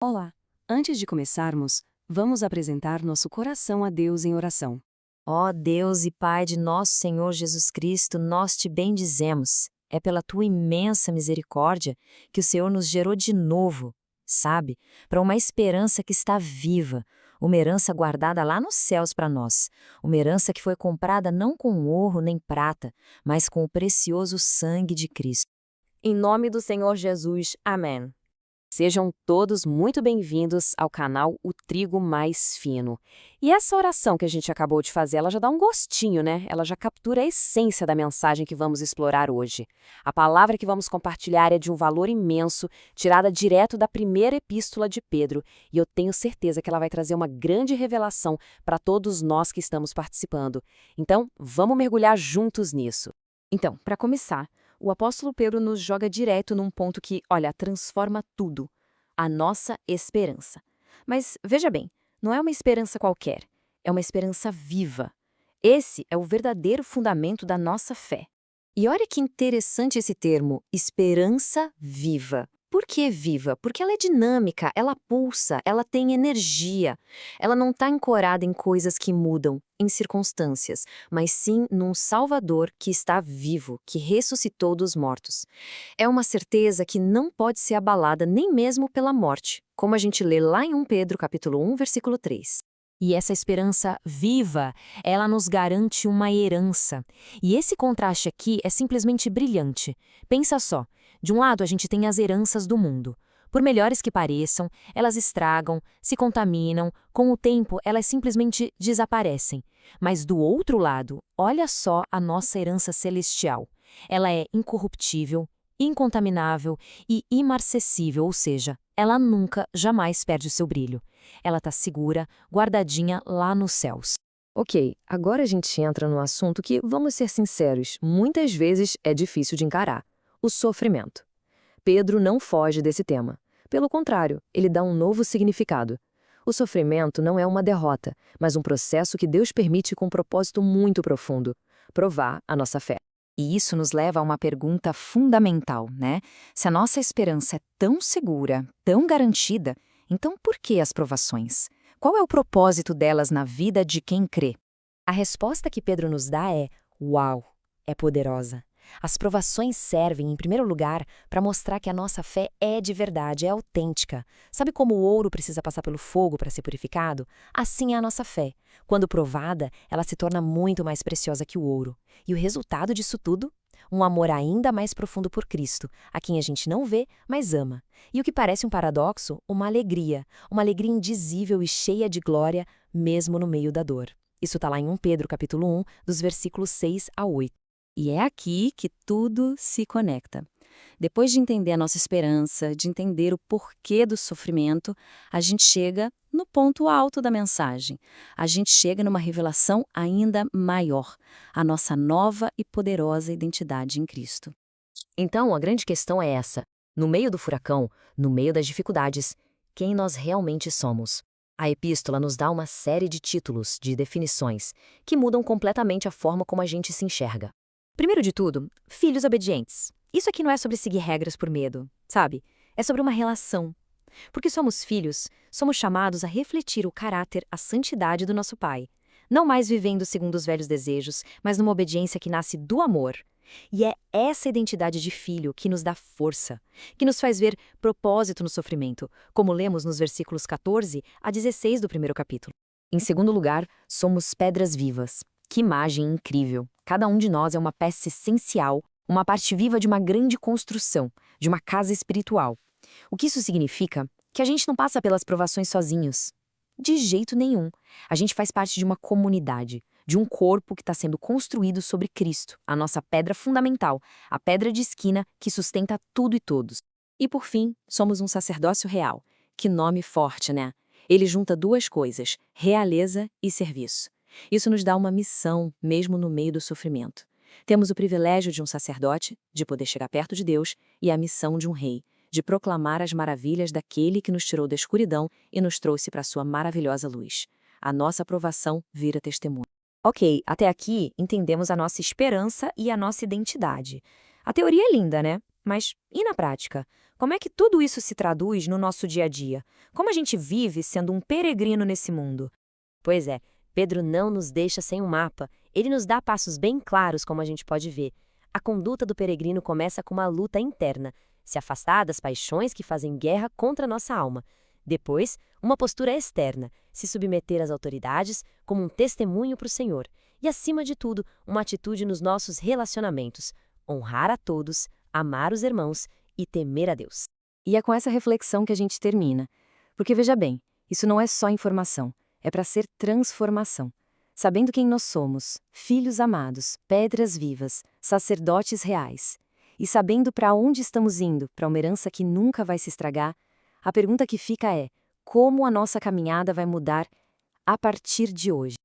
Olá! Antes de começarmos, vamos apresentar nosso coração a Deus em oração. Ó Deus e Pai de nosso Senhor Jesus Cristo, nós te bendizemos. É pela tua imensa misericórdia que o Senhor nos gerou de novo, sabe? Para uma esperança que está viva, uma herança guardada lá nos céus para nós. Uma herança que foi comprada não com ouro nem prata, mas com o precioso sangue de Cristo. Em nome do Senhor Jesus, amém. Sejam todos muito bem-vindos ao canal O Trigo Mais Fino. E essa oração que a gente acabou de fazer, ela já dá um gostinho, né? Ela já captura a essência da mensagem que vamos explorar hoje. A palavra que vamos compartilhar é de um valor imenso, tirada direto da primeira epístola de Pedro, e eu tenho certeza que ela vai trazer uma grande revelação para todos nós que estamos participando. Então, vamos mergulhar juntos nisso. Então, para começar, o apóstolo Pedro nos joga direto num ponto que, olha, transforma tudo: a nossa esperança. Mas veja bem, não é uma esperança qualquer, é uma esperança viva. Esse é o verdadeiro fundamento da nossa fé. E olha que interessante esse termo, esperança viva. Por que viva? Porque ela é dinâmica, ela pulsa, ela tem energia. Ela não está ancorada em coisas que mudam, em circunstâncias, mas sim num Salvador que está vivo, que ressuscitou dos mortos. É uma certeza que não pode ser abalada nem mesmo pela morte, como a gente lê lá em 1 Pedro capítulo 1, versículo 3. E essa esperança viva, ela nos garante uma herança. E esse contraste aqui é simplesmente brilhante. Pensa só, de um lado a gente tem as heranças do mundo. Por melhores que pareçam, elas estragam, se contaminam, com o tempo elas simplesmente desaparecem. Mas do outro lado, olha só a nossa herança celestial. Ela é incorruptível, incontaminável e imarcessível, ou seja, ela nunca, jamais perde o seu brilho. Ela está segura, guardadinha lá nos céus. Ok, agora a gente entra num assunto que, vamos ser sinceros, muitas vezes é difícil de encarar: o sofrimento. Pedro não foge desse tema. Pelo contrário, ele dá um novo significado. O sofrimento não é uma derrota, mas um processo que Deus permite com um propósito muito profundo: provar a nossa fé. E isso nos leva a uma pergunta fundamental, né? Se a nossa esperança é tão segura, tão garantida, então por que as provações? Qual é o propósito delas na vida de quem crê? A resposta que Pedro nos dá é: uau, é poderosa. As provações servem, em primeiro lugar, para mostrar que a nossa fé é de verdade, é autêntica. Sabe como o ouro precisa passar pelo fogo para ser purificado? Assim é a nossa fé. Quando provada, ela se torna muito mais preciosa que o ouro. E o resultado disso tudo? Um amor ainda mais profundo por Cristo, a quem a gente não vê, mas ama. E o que parece um paradoxo, uma alegria indizível e cheia de glória, mesmo no meio da dor. Isso está lá em 1 Pedro capítulo 1, dos versículos 6 a 8. E é aqui que tudo se conecta. Depois de entender a nossa esperança, de entender o porquê do sofrimento, a gente chega no ponto alto da mensagem. A gente chega numa revelação ainda maior: a nossa nova e poderosa identidade em Cristo. Então, a grande questão é essa: no meio do furacão, no meio das dificuldades, quem nós realmente somos? A epístola nos dá uma série de títulos, de definições, que mudam completamente a forma como a gente se enxerga. Primeiro de tudo, filhos obedientes. Isso aqui não é sobre seguir regras por medo, sabe? É sobre uma relação. Porque somos filhos, somos chamados a refletir o caráter, a santidade do nosso Pai. Não mais vivendo segundo os velhos desejos, mas numa obediência que nasce do amor. E é essa identidade de filho que nos dá força, que nos faz ver propósito no sofrimento, como lemos nos versículos 14 a 16 do primeiro capítulo. Em segundo lugar, somos pedras vivas. Que imagem incrível! Cada um de nós é uma peça essencial, uma parte viva de uma grande construção, de uma casa espiritual. O que isso significa? Que a gente não passa pelas provações sozinhos. De jeito nenhum. A gente faz parte de uma comunidade, de um corpo que está sendo construído sobre Cristo, a nossa pedra fundamental, a pedra de esquina que sustenta tudo e todos. E por fim, somos um sacerdócio real. Que nome forte, né? Ele junta duas coisas: realeza e serviço. Isso nos dá uma missão, mesmo no meio do sofrimento. Temos o privilégio de um sacerdote, de poder chegar perto de Deus, e a missão de um rei, de proclamar as maravilhas daquele que nos tirou da escuridão e nos trouxe para a sua maravilhosa luz. A nossa aprovação vira testemunho. Ok, até aqui entendemos a nossa esperança e a nossa identidade. A teoria é linda, né? Mas e na prática? Como é que tudo isso se traduz no nosso dia a dia? Como a gente vive sendo um peregrino nesse mundo? Pois é, Pedro não nos deixa sem um mapa. Ele nos dá passos bem claros, como a gente pode ver. A conduta do peregrino começa com uma luta interna, se afastar das paixões que fazem guerra contra nossa alma. Depois, uma postura externa, se submeter às autoridades como um testemunho para o Senhor. E, acima de tudo, uma atitude nos nossos relacionamentos: honrar a todos, amar os irmãos e temer a Deus. E é com essa reflexão que a gente termina. Porque veja bem, isso não é só informação, é para ser transformação. Sabendo quem nós somos, filhos amados, pedras vivas, sacerdotes reais, e sabendo para onde estamos indo, para uma herança que nunca vai se estragar, a pergunta que fica é: como a nossa caminhada vai mudar a partir de hoje?